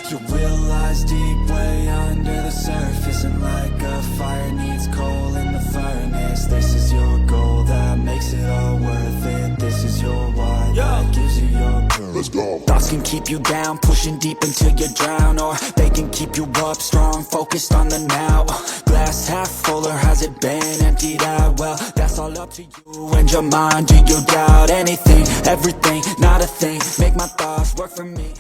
You realize deep way under the surface, and like a fire needs coal in the furnace. This is your goal that makes it all worth it. This is your why that gives you your purpose. Let's go. Thoughts can keep you down, pushing deep until you drown, or they can keep you up strong, focused on the now. Glass half full, or has it been emptied out? Well, that's all up to you and your mind. Do you doubt anything, everything, not a thing? Make my thoughts work for me.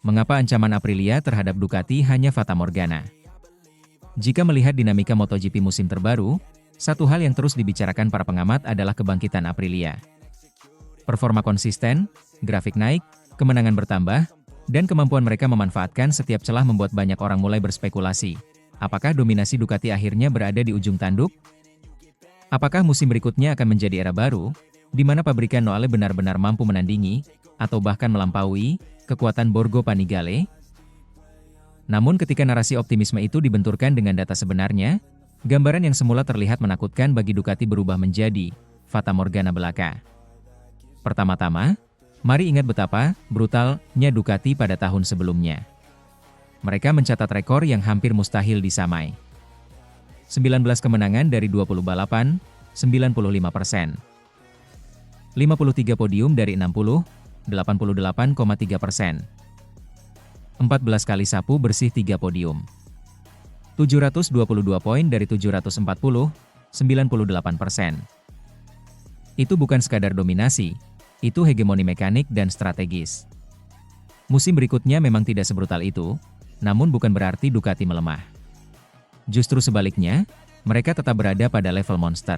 Mengapa ancaman Aprilia terhadap Ducati hanya fata morgana? Jika melihat dinamika MotoGP musim terbaru, satu hal yang terus dibicarakan para pengamat adalah kebangkitan Aprilia. Performa konsisten, grafik naik, kemenangan bertambah, dan kemampuan mereka memanfaatkan setiap celah membuat banyak orang mulai berspekulasi. Apakah dominasi Ducati akhirnya berada di ujung tanduk? Apakah musim berikutnya akan menjadi era baru, di mana pabrikan Noale benar-benar mampu menandingi, atau bahkan melampaui, kekuatan Borgo Panigale? Namun ketika narasi optimisme itu dibenturkan dengan data sebenarnya, gambaran yang semula terlihat menakutkan bagi Ducati berubah menjadi fata morgana belaka. Pertama-tama, mari ingat betapa brutalnya Ducati pada tahun sebelumnya. Mereka mencatat rekor yang hampir mustahil disamai. 19 kemenangan dari 20 balapan, 95%. 53 podium dari 60, 88,3%. 14 kali sapu bersih 3 podium. 722 poin dari 740, 98%. Itu bukan sekadar dominasi, itu hegemoni mekanik dan strategis. Musim berikutnya memang tidak sebrutal itu, namun bukan berarti Ducati melemah. Justru sebaliknya, mereka tetap berada pada level monster.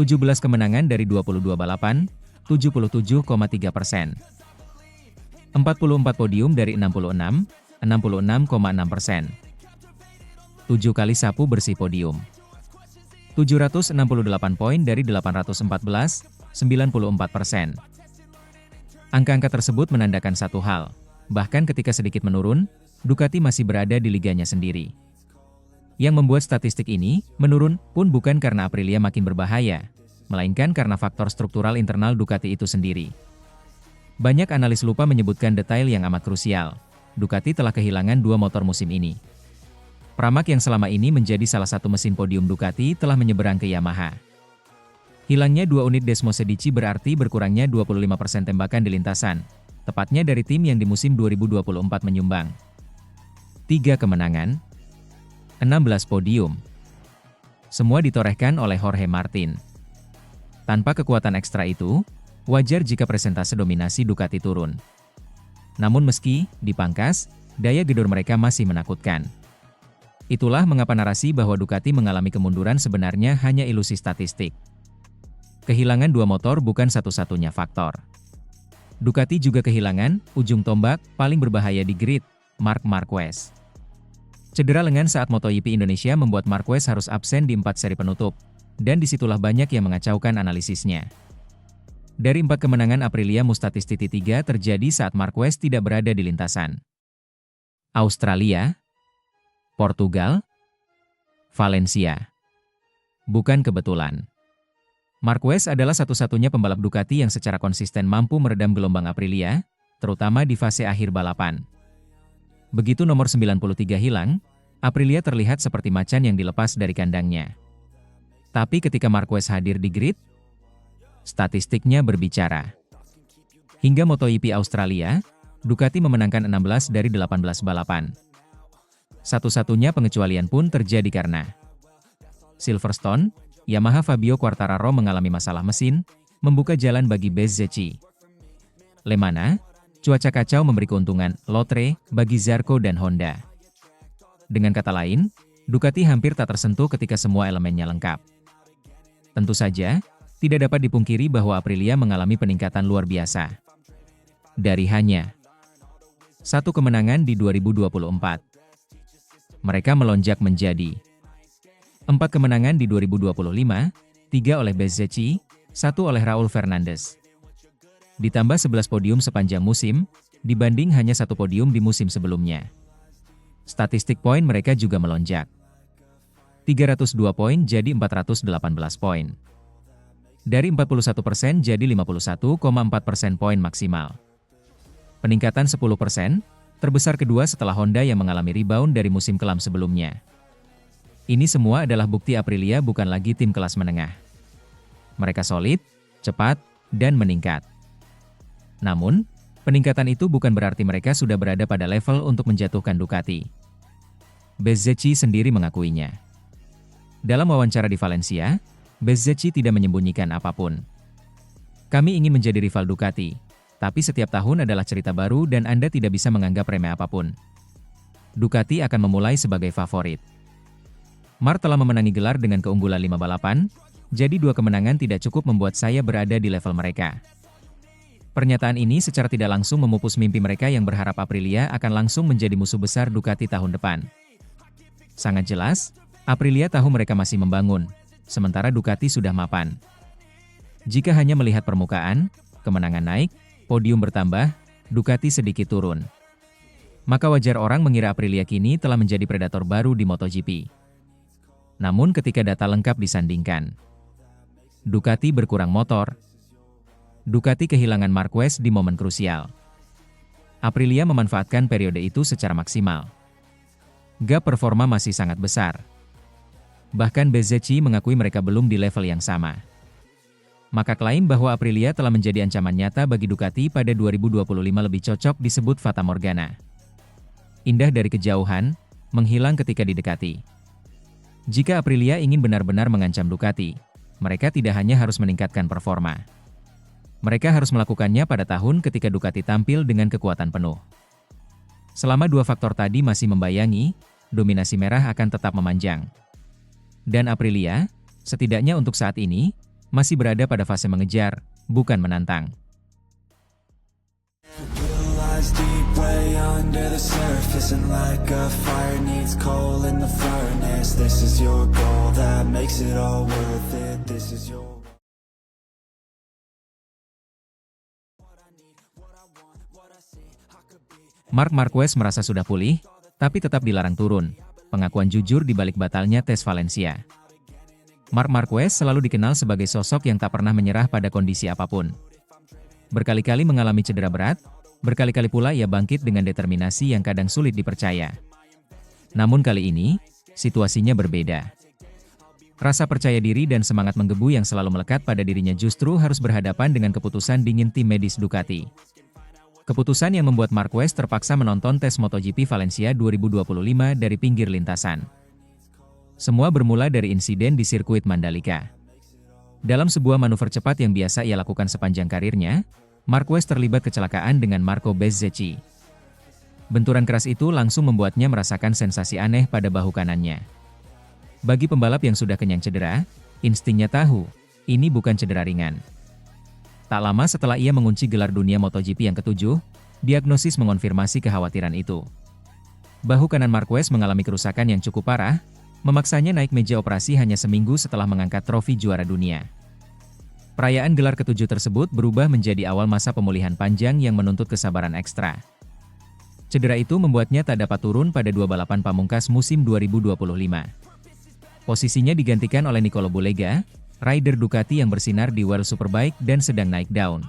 17 kemenangan dari 22 balapan, 77,3%. 44 podium dari 66, 66,6%. 7 kali sapu bersih podium. 768 poin dari 814, 94%. Angka-angka tersebut menandakan satu hal, bahkan ketika sedikit menurun, Ducati masih berada di liganya sendiri. Yang membuat statistik ini menurun pun bukan karena Aprilia makin berbahaya, melainkan karena faktor struktural internal Ducati itu sendiri. Banyak analis lupa menyebutkan detail yang amat krusial. Ducati telah kehilangan 2 motor musim ini. Pramac yang selama ini menjadi salah satu mesin podium Ducati telah menyeberang ke Yamaha. Hilangnya 2 unit Desmosedici berarti berkurangnya 25% tembakan di lintasan, tepatnya dari tim yang di musim 2024 menyumbang 3 kemenangan, 16 podium. Semua ditorehkan oleh Jorge Martin. Tanpa kekuatan ekstra itu, wajar jika presentase dominasi Ducati turun. Namun meski dipangkas, daya gedor mereka masih menakutkan. Itulah mengapa narasi bahwa Ducati mengalami kemunduran sebenarnya hanya ilusi statistik. Kehilangan 2 motor bukan satu-satunya faktor. Ducati juga kehilangan ujung tombak paling berbahaya di grid, Marc Marquez. Cedera lengan saat MotoGP Indonesia membuat Marquez harus absen di 4 seri penutup, dan disitulah banyak yang mengacaukan analisisnya. Dari 4 kemenangan Aprilia Mustatisti 3 terjadi saat Marquez tidak berada di lintasan. Australia, Portugal, Valencia. Bukan kebetulan. Marquez adalah satu-satunya pembalap Ducati yang secara konsisten mampu meredam gelombang Aprilia, terutama di fase akhir balapan. Begitu nomor 93 hilang, Aprilia terlihat seperti macan yang dilepas dari kandangnya. Tapi ketika Marquez hadir di grid, statistiknya berbicara. Hingga MotoGP Australia, Ducati memenangkan 16 dari 18 balapan. Satu-satunya pengecualian pun terjadi karena Silverstone, Yamaha Fabio Quartararo mengalami masalah mesin, membuka jalan bagi Bezzecchi. Le Mans, cuaca kacau memberi keuntungan lotre bagi Zarco dan Honda. Dengan kata lain, Ducati hampir tak tersentuh ketika semua elemennya lengkap. Tentu saja, tidak dapat dipungkiri bahwa Aprilia mengalami peningkatan luar biasa. Dari hanya 1 kemenangan di 2024, mereka melonjak menjadi 4 kemenangan di 2025, 3 oleh Bezzecchi, 1 oleh Raul Fernandez. Ditambah 11 podium sepanjang musim, dibanding hanya 1 podium di musim sebelumnya. Statistik poin mereka juga melonjak. 302 poin jadi 418 poin. dari 41% jadi 51,4 persen poin maksimal. Peningkatan 10%, terbesar kedua setelah Honda yang mengalami rebound dari musim kelam sebelumnya. Ini semua adalah bukti Aprilia bukan lagi tim kelas menengah. Mereka solid, cepat, dan meningkat. Namun, peningkatan itu bukan berarti mereka sudah berada pada level untuk menjatuhkan Ducati. Bezzecchi sendiri mengakuinya. Dalam wawancara di Valencia, Bezzecchi tidak menyembunyikan apapun. Kami ingin menjadi rival Ducati, tapi setiap tahun adalah cerita baru dan Anda tidak bisa menganggap remeh apapun. Ducati akan memulai sebagai favorit. Marc telah memenangi gelar dengan keunggulan 5 balapan, jadi 2 kemenangan tidak cukup membuat saya berada di level mereka. Pernyataan ini secara tidak langsung memupus mimpi mereka yang berharap Aprilia akan langsung menjadi musuh besar Ducati tahun depan. Sangat jelas, Aprilia tahu mereka masih membangun, sementara Ducati sudah mapan. Jika hanya melihat permukaan, kemenangan naik, podium bertambah, Ducati sedikit turun. Maka wajar orang mengira Aprilia kini telah menjadi predator baru di MotoGP. Namun ketika data lengkap disandingkan, Ducati berkurang motor. Ducati kehilangan Marquez di momen krusial. Aprilia memanfaatkan periode itu secara maksimal. Gap performa masih sangat besar. Bahkan Bezzecchi mengakui mereka belum di level yang sama. Maka klaim bahwa Aprilia telah menjadi ancaman nyata bagi Ducati pada 2025 lebih cocok disebut fata morgana. Indah dari kejauhan, menghilang ketika didekati. Jika Aprilia ingin benar-benar mengancam Ducati, mereka tidak hanya harus meningkatkan performa. Mereka harus melakukannya pada tahun ketika Ducati tampil dengan kekuatan penuh. Selama 2 faktor tadi masih membayangi, dominasi merah akan tetap memanjang. Dan Aprilia, setidaknya untuk saat ini, masih berada pada fase mengejar, bukan menantang. Marc Marquez merasa sudah pulih, tapi tetap dilarang turun. Pengakuan jujur di balik batalnya tes Valencia. Marc Marquez selalu dikenal sebagai sosok yang tak pernah menyerah pada kondisi apapun. Berkali-kali mengalami cedera berat, berkali-kali pula ia bangkit dengan determinasi yang kadang sulit dipercaya. Namun kali ini, situasinya berbeda. Rasa percaya diri dan semangat menggebu yang selalu melekat pada dirinya justru harus berhadapan dengan keputusan dingin tim medis Ducati. Keputusan yang membuat Marquez terpaksa menonton tes MotoGP Valencia 2025 dari pinggir lintasan. Semua bermula dari insiden di sirkuit Mandalika. Dalam sebuah manuver cepat yang biasa ia lakukan sepanjang karirnya, Marquez terlibat kecelakaan dengan Marco Bezzecchi. Benturan keras itu langsung membuatnya merasakan sensasi aneh pada bahu kanannya. Bagi pembalap yang sudah kenyang cedera, instingnya tahu, ini bukan cedera ringan. Tak lama setelah ia mengunci gelar dunia MotoGP yang ke-7, diagnosis mengonfirmasi kekhawatiran itu. Bahu kanan Marquez mengalami kerusakan yang cukup parah, memaksanya naik meja operasi hanya seminggu setelah mengangkat trofi juara dunia. Perayaan gelar ke-7 tersebut berubah menjadi awal masa pemulihan panjang yang menuntut kesabaran ekstra. Cedera itu membuatnya tak dapat turun pada 2 balapan pamungkas musim 2025. Posisinya digantikan oleh Nicolo Bulega, rider Ducati yang bersinar di World Superbike dan sedang naik daun.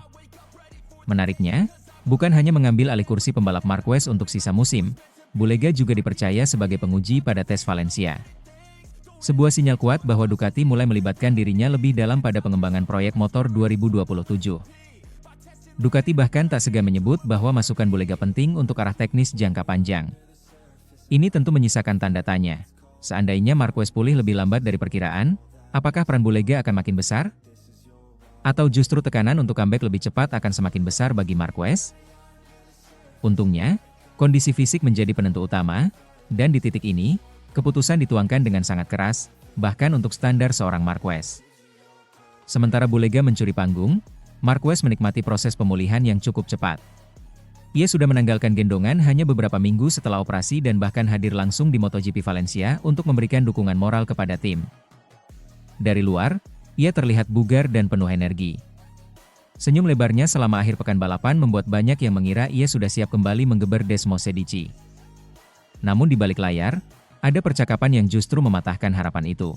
Menariknya, bukan hanya mengambil alih kursi pembalap Marquez untuk sisa musim, Bulega juga dipercaya sebagai penguji pada tes Valencia. Sebuah sinyal kuat bahwa Ducati mulai melibatkan dirinya lebih dalam pada pengembangan proyek motor 2027. Ducati bahkan tak segan menyebut bahwa masukan Bulega penting untuk arah teknis jangka panjang. Ini tentu menyisakan tanda tanya. Seandainya Marquez pulih lebih lambat dari perkiraan, apakah peran Bulega akan makin besar? Atau justru tekanan untuk comeback lebih cepat akan semakin besar bagi Marquez? Untungnya, kondisi fisik menjadi penentu utama, dan di titik ini, keputusan dituangkan dengan sangat keras, bahkan untuk standar seorang Marquez. Sementara Bulega mencuri panggung, Marquez menikmati proses pemulihan yang cukup cepat. Ia sudah menanggalkan gendongan hanya beberapa minggu setelah operasi dan bahkan hadir langsung di MotoGP Valencia untuk memberikan dukungan moral kepada tim. Dari luar, ia terlihat bugar dan penuh energi. Senyum lebarnya selama akhir pekan balapan membuat banyak yang mengira ia sudah siap kembali menggeber Desmos Sedici. Namun di balik layar, ada percakapan yang justru mematahkan harapan itu.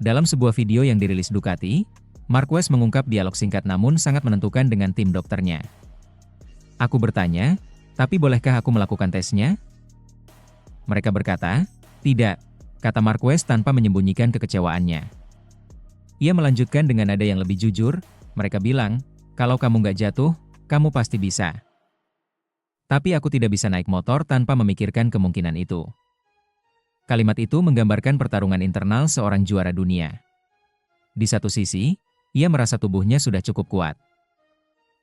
Dalam sebuah video yang dirilis Ducati, Marquez mengungkap dialog singkat namun sangat menentukan dengan tim dokternya. Aku bertanya, tapi bolehkah aku melakukan tesnya? Mereka berkata, tidak, kata Marquez tanpa menyembunyikan kekecewaannya. Ia melanjutkan dengan nada yang lebih jujur, mereka bilang, kalau kamu nggak jatuh, kamu pasti bisa. Tapi aku tidak bisa naik motor tanpa memikirkan kemungkinan itu. Kalimat itu menggambarkan pertarungan internal seorang juara dunia. Di satu sisi, ia merasa tubuhnya sudah cukup kuat.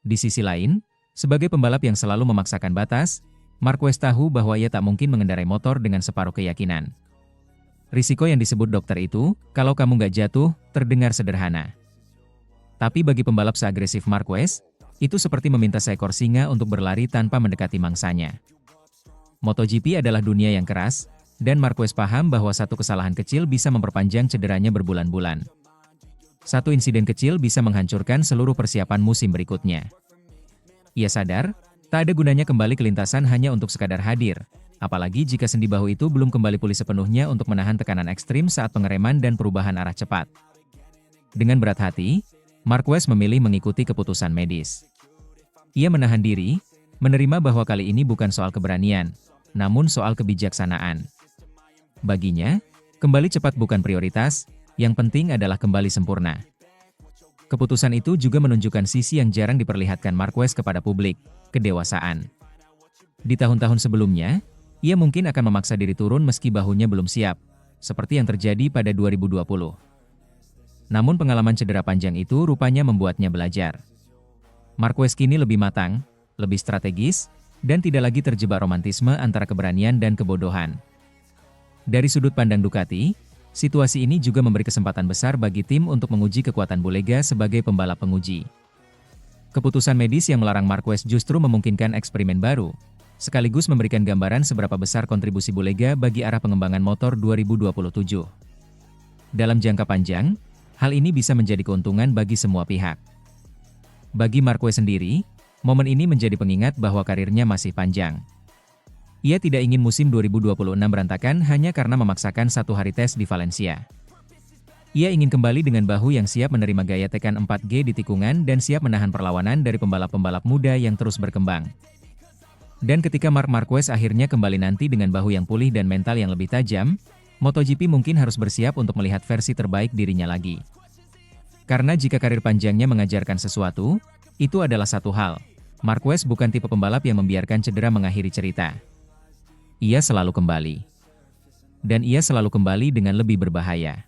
Di sisi lain, sebagai pembalap yang selalu memaksakan batas, Marquez tahu bahwa ia tak mungkin mengendarai motor dengan separuh keyakinan. Risiko yang disebut dokter itu, kalau kamu nggak jatuh, terdengar sederhana. Tapi bagi pembalap seagresif Marquez, itu seperti meminta seekor singa untuk berlari tanpa mendekati mangsanya. MotoGP adalah dunia yang keras, dan Marquez paham bahwa satu kesalahan kecil bisa memperpanjang cederanya berbulan-bulan. Satu insiden kecil bisa menghancurkan seluruh persiapan musim berikutnya. Ia sadar, tak ada gunanya kembali ke lintasan hanya untuk sekadar hadir, apalagi jika sendi bahu itu belum kembali pulih sepenuhnya untuk menahan tekanan ekstrim saat pengereman dan perubahan arah cepat. Dengan berat hati, Marquez memilih mengikuti keputusan medis. Ia menahan diri, menerima bahwa kali ini bukan soal keberanian, namun soal kebijaksanaan. Baginya, kembali cepat bukan prioritas, yang penting adalah kembali sempurna. Keputusan itu juga menunjukkan sisi yang jarang diperlihatkan Marquez kepada publik, kedewasaan. Di tahun-tahun sebelumnya, ia mungkin akan memaksa diri turun meski bahunya belum siap, seperti yang terjadi pada 2020. Namun pengalaman cedera panjang itu rupanya membuatnya belajar. Marquez kini lebih matang, lebih strategis, dan tidak lagi terjebak romantisme antara keberanian dan kebodohan. Dari sudut pandang Ducati, situasi ini juga memberi kesempatan besar bagi tim untuk menguji kekuatan Bulega sebagai pembalap penguji. Keputusan medis yang melarang Marquez justru memungkinkan eksperimen baru, sekaligus memberikan gambaran seberapa besar kontribusi Bulega bagi arah pengembangan motor 2027. Dalam jangka panjang, hal ini bisa menjadi keuntungan bagi semua pihak. Bagi Marquez sendiri, momen ini menjadi pengingat bahwa karirnya masih panjang. Ia tidak ingin musim 2026 berantakan hanya karena memaksakan satu hari tes di Valencia. Ia ingin kembali dengan bahu yang siap menerima gaya tekan 4G di tikungan dan siap menahan perlawanan dari pembalap-pembalap muda yang terus berkembang. Dan ketika Marc Marquez akhirnya kembali nanti dengan bahu yang pulih dan mental yang lebih tajam, MotoGP mungkin harus bersiap untuk melihat versi terbaik dirinya lagi. Karena jika karir panjangnya mengajarkan sesuatu, itu adalah satu hal. Marquez bukan tipe pembalap yang membiarkan cedera mengakhiri cerita. Ia selalu kembali. Dan ia selalu kembali dengan lebih berbahaya.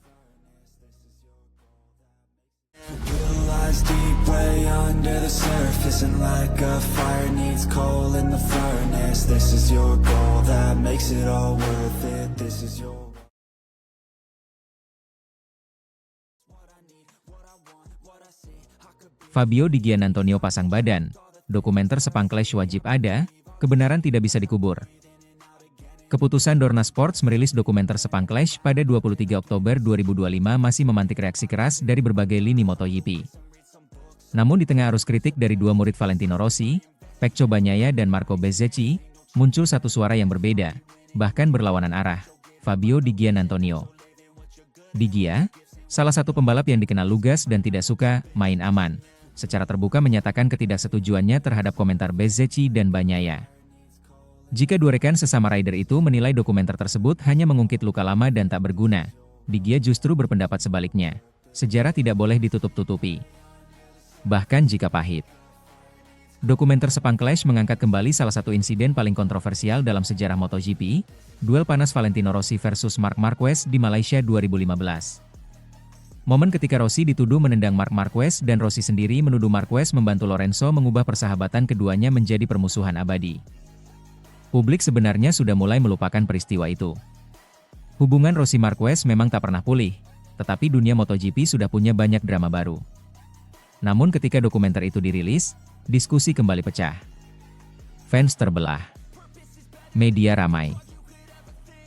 Fabio Di Giannantonio pasang badan, dokumenter Sepang Clash wajib ada, kebenaran tidak bisa dikubur. Keputusan Dorna Sports merilis dokumenter Sepang Clash pada 23 Oktober 2025 masih memantik reaksi keras dari berbagai lini MotoGP. Namun di tengah arus kritik dari dua murid Valentino Rossi, Pecco Bagnaia dan Marco Bezzecchi, muncul satu suara yang berbeda, bahkan berlawanan arah, Fabio Di Giannantonio. Di Gia, salah satu pembalap yang dikenal lugas dan tidak suka main aman, secara terbuka menyatakan ketidaksetujuannya terhadap komentar Bezzecchi dan Bagnaia. Jika dua rekan sesama rider itu menilai dokumenter tersebut hanya mengungkit luka lama dan tak berguna, Di Gia justru berpendapat sebaliknya. Sejarah tidak boleh ditutup-tutupi. Bahkan jika pahit. Dokumenter Sepang Clash mengangkat kembali salah satu insiden paling kontroversial dalam sejarah MotoGP, duel panas Valentino Rossi versus Marc Marquez di Malaysia 2015. Momen ketika Rossi dituduh menendang Marc Marquez dan Rossi sendiri menuduh Marquez membantu Lorenzo mengubah persahabatan keduanya menjadi permusuhan abadi. Publik sebenarnya sudah mulai melupakan peristiwa itu. Hubungan Rossi Marquez memang tak pernah pulih, tetapi dunia MotoGP sudah punya banyak drama baru. Namun ketika dokumenter itu dirilis, diskusi kembali pecah. Fans terbelah. Media ramai.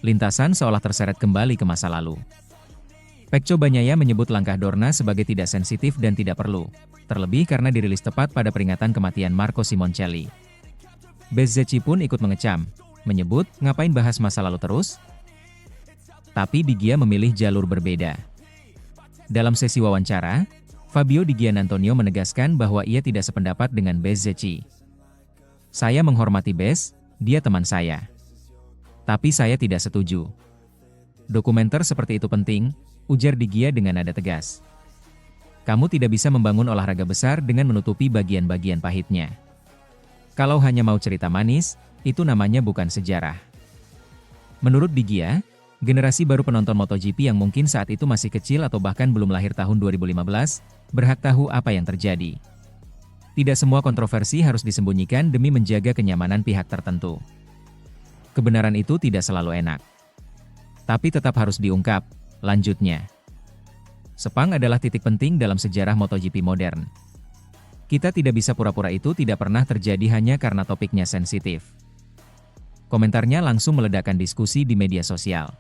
Lintasan seolah terseret kembali ke masa lalu. Pecco Bagnaia menyebut langkah Dorna sebagai tidak sensitif dan tidak perlu, terlebih karena dirilis tepat pada peringatan kematian Marco Simoncelli. Bezzecchi pun ikut mengecam, menyebut, ngapain bahas masa lalu terus? Tapi Di Gia memilih jalur berbeda. Dalam sesi wawancara, Fabio Di Giannantonio menegaskan bahwa ia tidak sependapat dengan Bezzecchi. Saya menghormati Bez, dia teman saya. Tapi saya tidak setuju. Dokumenter seperti itu penting, ujar Di Gia dengan nada tegas. Kamu tidak bisa membangun olahraga besar dengan menutupi bagian-bagian pahitnya. Kalau hanya mau cerita manis, itu namanya bukan sejarah. Menurut Di Gia, generasi baru penonton MotoGP yang mungkin saat itu masih kecil atau bahkan belum lahir tahun 2015, berhak tahu apa yang terjadi. Tidak semua kontroversi harus disembunyikan demi menjaga kenyamanan pihak tertentu. Kebenaran itu tidak selalu enak. Tapi tetap harus diungkap, lanjutnya. Sepang adalah titik penting dalam sejarah MotoGP modern. Kita tidak bisa pura-pura itu tidak pernah terjadi hanya karena topiknya sensitif. Komentarnya langsung meledakkan diskusi di media sosial.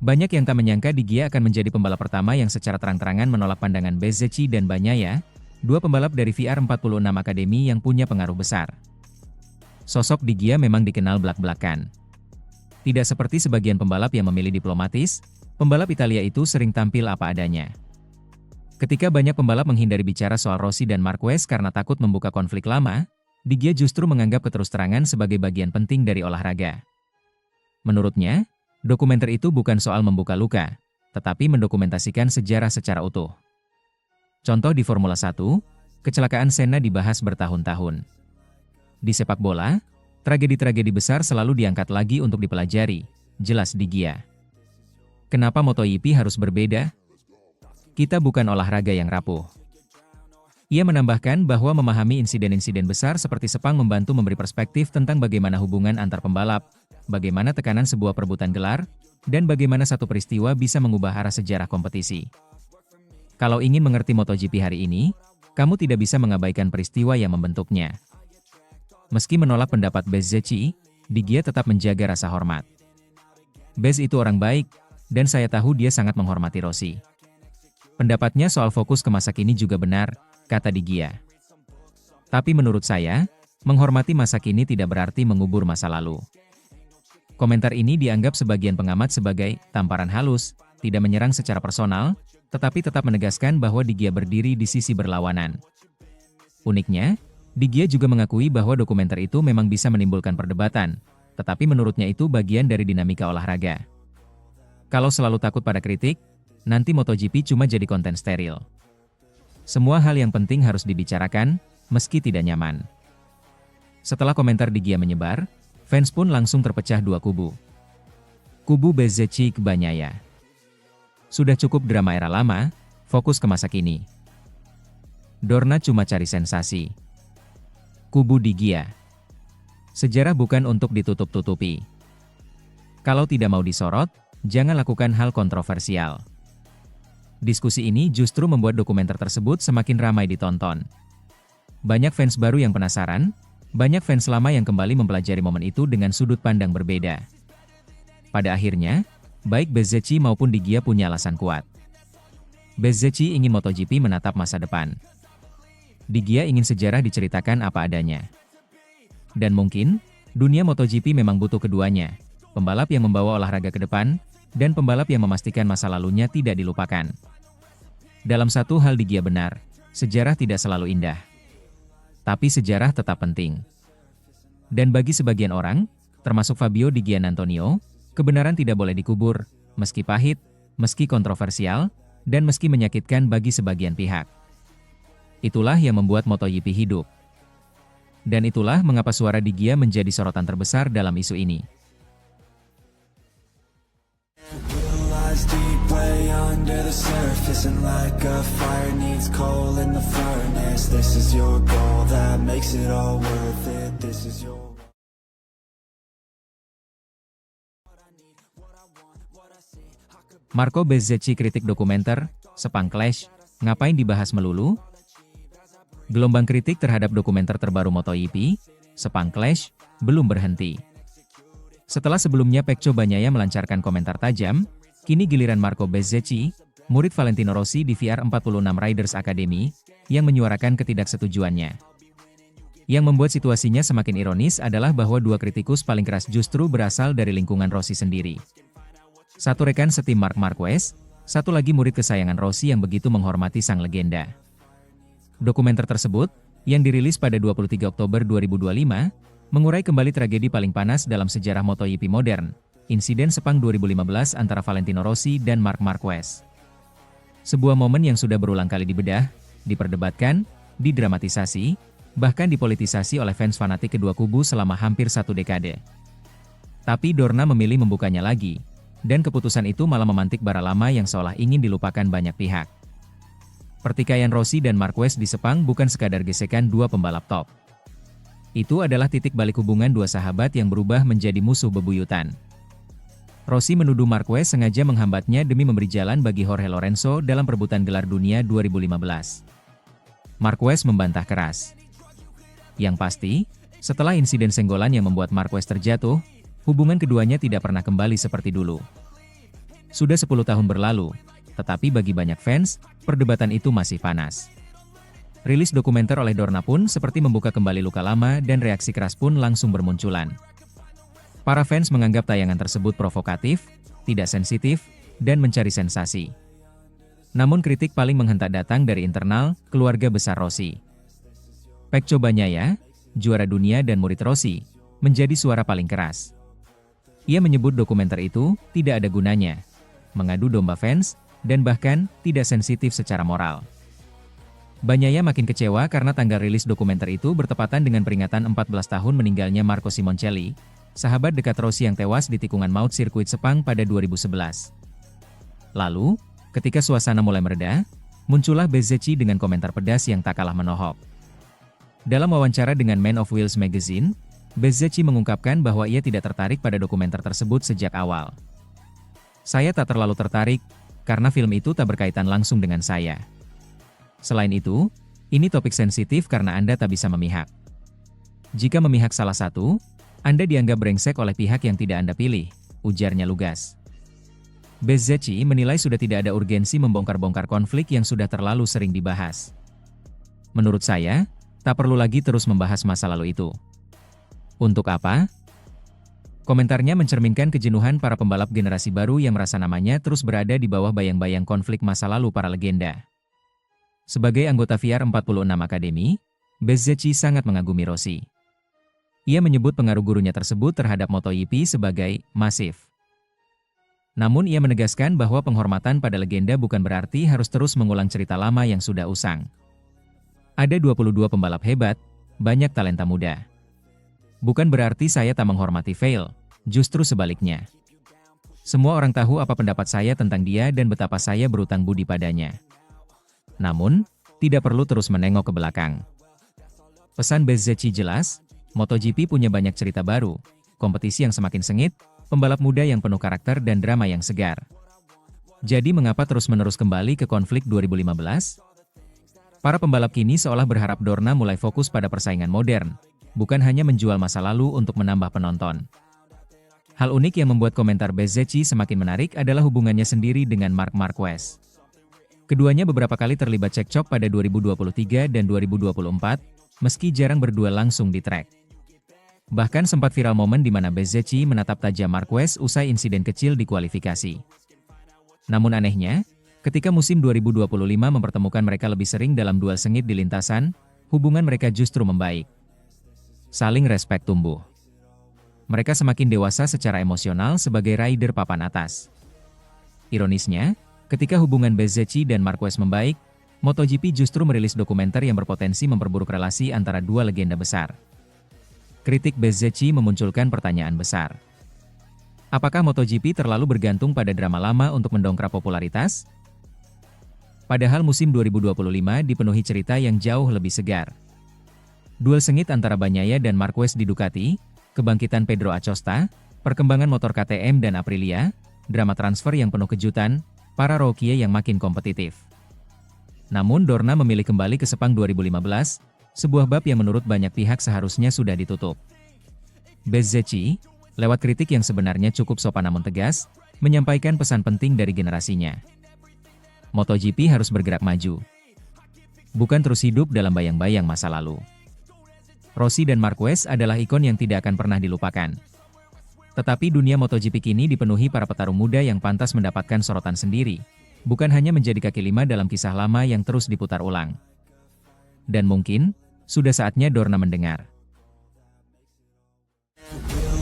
Banyak yang tak menyangka Di Gia akan menjadi pembalap pertama yang secara terang-terangan menolak pandangan Bezzecchi dan Bagnaia, dua pembalap dari VR46 Academy yang punya pengaruh besar. Sosok Di Gia memang dikenal belak-belakan. Tidak seperti sebagian pembalap yang memilih diplomatis, pembalap Italia itu sering tampil apa adanya. Ketika banyak pembalap menghindari bicara soal Rossi dan Marquez karena takut membuka konflik lama, Di Gia justru menganggap keterus-terangan sebagai bagian penting dari olahraga. Menurutnya, dokumenter itu bukan soal membuka luka, tetapi mendokumentasikan sejarah secara utuh. Contoh di Formula 1, kecelakaan Senna dibahas bertahun-tahun. Di sepak bola, tragedi-tragedi besar selalu diangkat lagi untuk dipelajari, jelas Di Gia. Kenapa MotoGP harus berbeda? Kita bukan olahraga yang rapuh. Ia menambahkan bahwa memahami insiden-insiden besar seperti Sepang membantu memberi perspektif tentang bagaimana hubungan antar pembalap, bagaimana tekanan sebuah perebutan gelar, dan bagaimana satu peristiwa bisa mengubah arah sejarah kompetisi. Kalau ingin mengerti MotoGP hari ini, kamu tidak bisa mengabaikan peristiwa yang membentuknya. Meski menolak pendapat Bezzecchi, Di Gia tetap menjaga rasa hormat. Bez itu orang baik, dan saya tahu dia sangat menghormati Rossi. Pendapatnya soal fokus ke masa kini juga benar, kata Di Gia. Tapi menurut saya, menghormati masa kini tidak berarti mengubur masa lalu. Komentar ini dianggap sebagian pengamat sebagai tamparan halus, tidak menyerang secara personal, tetapi tetap menegaskan bahwa Di Gia berdiri di sisi berlawanan. Uniknya, Di Gia juga mengakui bahwa dokumenter itu memang bisa menimbulkan perdebatan, tetapi menurutnya itu bagian dari dinamika olahraga. Kalau selalu takut pada kritik, nanti MotoGP cuma jadi konten steril. Semua hal yang penting harus dibicarakan, meski tidak nyaman. Setelah komentar Di Gia menyebar, fans pun langsung terpecah dua kubu. Kubu Bezzecchi ke Bagnaia. Sudah cukup drama era lama, fokus ke masa kini. Dorna cuma cari sensasi. Kubu Di Gia. Sejarah bukan untuk ditutup-tutupi. Kalau tidak mau disorot, jangan lakukan hal kontroversial. Diskusi ini justru membuat dokumenter tersebut semakin ramai ditonton. Banyak fans baru yang penasaran, banyak fans lama yang kembali mempelajari momen itu dengan sudut pandang berbeda. Pada akhirnya, baik Bezzecchi maupun Di Gia punya alasan kuat. Bezzecchi ingin MotoGP menatap masa depan. Di Gia ingin sejarah diceritakan apa adanya. Dan mungkin, dunia MotoGP memang butuh keduanya, pembalap yang membawa olahraga ke depan, dan pembalap yang memastikan masa lalunya tidak dilupakan. Dalam satu hal Di Gia benar, sejarah tidak selalu indah. Tapi sejarah tetap penting. Dan bagi sebagian orang, termasuk Fabio Di Giannantonio, kebenaran tidak boleh dikubur, meski pahit, meski kontroversial, dan meski menyakitkan bagi sebagian pihak. Itulah yang membuat MotoGP hidup. Dan itulah mengapa suara Di Gia menjadi sorotan terbesar dalam isu ini. Deep way under the surface, and like a fire needs coal in the furnace. This is your goal that makes it all worth it. This is your Marco Bezzecchi kritik dokumenter Sepang Clash, ngapain dibahas melulu? Gelombang kritik terhadap dokumenter terbaru MotoGP, Sepang Clash, belum berhenti. Setelah sebelumnya Pecco Bagnaia melancarkan komentar tajam, kini giliran Marco Bezzecchi, murid Valentino Rossi di VR46 Riders Academy, yang menyuarakan ketidaksetujuannya. Yang membuat situasinya semakin ironis adalah bahwa dua kritikus paling keras justru berasal dari lingkungan Rossi sendiri. Satu rekan setim Marc Marquez, satu lagi murid kesayangan Rossi yang begitu menghormati sang legenda. Dokumenter tersebut, yang dirilis pada 23 Oktober 2025, mengurai kembali tragedi paling panas dalam sejarah MotoGP modern, insiden Sepang 2015 antara Valentino Rossi dan Marc Marquez. Sebuah momen yang sudah berulang kali dibedah, diperdebatkan, didramatisasi, bahkan dipolitisasi oleh fans fanatik kedua kubu selama hampir 1 dekade. Tapi Dorna memilih membukanya lagi, dan keputusan itu malah memantik bara lama yang seolah ingin dilupakan banyak pihak. Pertikaian Rossi dan Marquez di Sepang bukan sekadar gesekan dua pembalap top. Itu adalah titik balik hubungan dua sahabat yang berubah menjadi musuh bebuyutan. Rossi menuduh Marquez sengaja menghambatnya demi memberi jalan bagi Jorge Lorenzo dalam perebutan gelar dunia 2015. Marquez membantah keras. Yang pasti, setelah insiden senggolan yang membuat Marquez terjatuh, hubungan keduanya tidak pernah kembali seperti dulu. Sudah 10 tahun berlalu, tetapi bagi banyak fans, perdebatan itu masih panas. Rilis dokumenter oleh Dorna pun seperti membuka kembali luka lama dan reaksi keras pun langsung bermunculan. Para fans menganggap tayangan tersebut provokatif, tidak sensitif, dan mencari sensasi. Namun kritik paling menghentak datang dari internal keluarga besar Rossi. Pecco Bagnaia, juara dunia dan murid Rossi, menjadi suara paling keras. Ia menyebut dokumenter itu tidak ada gunanya, mengadu domba fans, dan bahkan tidak sensitif secara moral. Bagnaia makin kecewa karena tanggal rilis dokumenter itu bertepatan dengan peringatan 14 tahun meninggalnya Marco Simoncelli, sahabat dekat Rossi yang tewas di tikungan maut sirkuit Sepang pada 2011. Lalu, ketika suasana mulai mereda, muncullah Bezzecchi dengan komentar pedas yang tak kalah menohok. Dalam wawancara dengan Man of Wheels Magazine, Bezzecchi mengungkapkan bahwa ia tidak tertarik pada dokumenter tersebut sejak awal. "Saya tak terlalu tertarik, karena film itu tak berkaitan langsung dengan saya. Selain itu, ini topik sensitif karena Anda tak bisa memihak. Jika memihak salah satu, Anda dianggap brengsek oleh pihak yang tidak Anda pilih," ujarnya lugas. Bezzecchi menilai sudah tidak ada urgensi membongkar-bongkar konflik yang sudah terlalu sering dibahas. "Menurut saya, tak perlu lagi terus membahas masa lalu itu. Untuk apa?" Komentarnya mencerminkan kejenuhan para pembalap generasi baru yang merasa namanya terus berada di bawah bayang-bayang konflik masa lalu para legenda. Sebagai anggota VR46 Academy, Bezzecchi sangat mengagumi Rossi. Ia menyebut pengaruh gurunya tersebut terhadap MotoGP sebagai masif. Namun ia menegaskan bahwa penghormatan pada legenda bukan berarti harus terus mengulang cerita lama yang sudah usang. Ada 22 pembalap hebat, banyak talenta muda. Bukan berarti saya tak menghormati Vail, justru sebaliknya. Semua orang tahu apa pendapat saya tentang dia dan betapa saya berutang budi padanya. Namun, tidak perlu terus menengok ke belakang. Pesan Bezzecchi jelas, MotoGP punya banyak cerita baru, kompetisi yang semakin sengit, pembalap muda yang penuh karakter dan drama yang segar. Jadi mengapa terus-menerus kembali ke konflik 2015? Para pembalap kini seolah berharap Dorna mulai fokus pada persaingan modern, bukan hanya menjual masa lalu untuk menambah penonton. Hal unik yang membuat komentar Bezzecchi semakin menarik adalah hubungannya sendiri dengan Marc Marquez. Keduanya beberapa kali terlibat cekcok pada 2023 dan 2024, meski jarang berdua langsung di trek. Bahkan sempat viral momen di mana Bezzecchi menatap tajam Marquez usai insiden kecil di kualifikasi. Namun anehnya, ketika musim 2025 mempertemukan mereka lebih sering dalam duel sengit di lintasan, hubungan mereka justru membaik. Saling respek tumbuh. Mereka semakin dewasa secara emosional sebagai rider papan atas. Ironisnya, ketika hubungan Bezzecchi dan Marquez membaik, MotoGP justru merilis dokumenter yang berpotensi memperburuk relasi antara dua legenda besar. Kritik Bezzecchi memunculkan pertanyaan besar. Apakah MotoGP terlalu bergantung pada drama lama untuk mendongkrak popularitas? Padahal musim 2025 dipenuhi cerita yang jauh lebih segar. Duel sengit antara Bagnaia dan Marquez di Ducati, kebangkitan Pedro Acosta, perkembangan motor KTM dan Aprilia, drama transfer yang penuh kejutan, para rookie yang makin kompetitif. Namun Dorna memilih kembali ke Sepang 2015, sebuah bab yang menurut banyak pihak seharusnya sudah ditutup. Bezzecchi, lewat kritik yang sebenarnya cukup sopan namun tegas, menyampaikan pesan penting dari generasinya. MotoGP harus bergerak maju. Bukan terus hidup dalam bayang-bayang masa lalu. Rossi dan Marquez adalah ikon yang tidak akan pernah dilupakan. Tetapi dunia MotoGP kini dipenuhi para petarung muda yang pantas mendapatkan sorotan sendiri, bukan hanya menjadi kaki lima dalam kisah lama yang terus diputar ulang. Dan mungkin, sudah saatnya Dorna mendengar.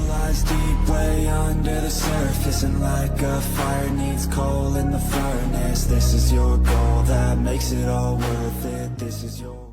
Lies deep way under the surface, and like a fire needs coal in the furnace. This is your goal that makes it all worth it. This is your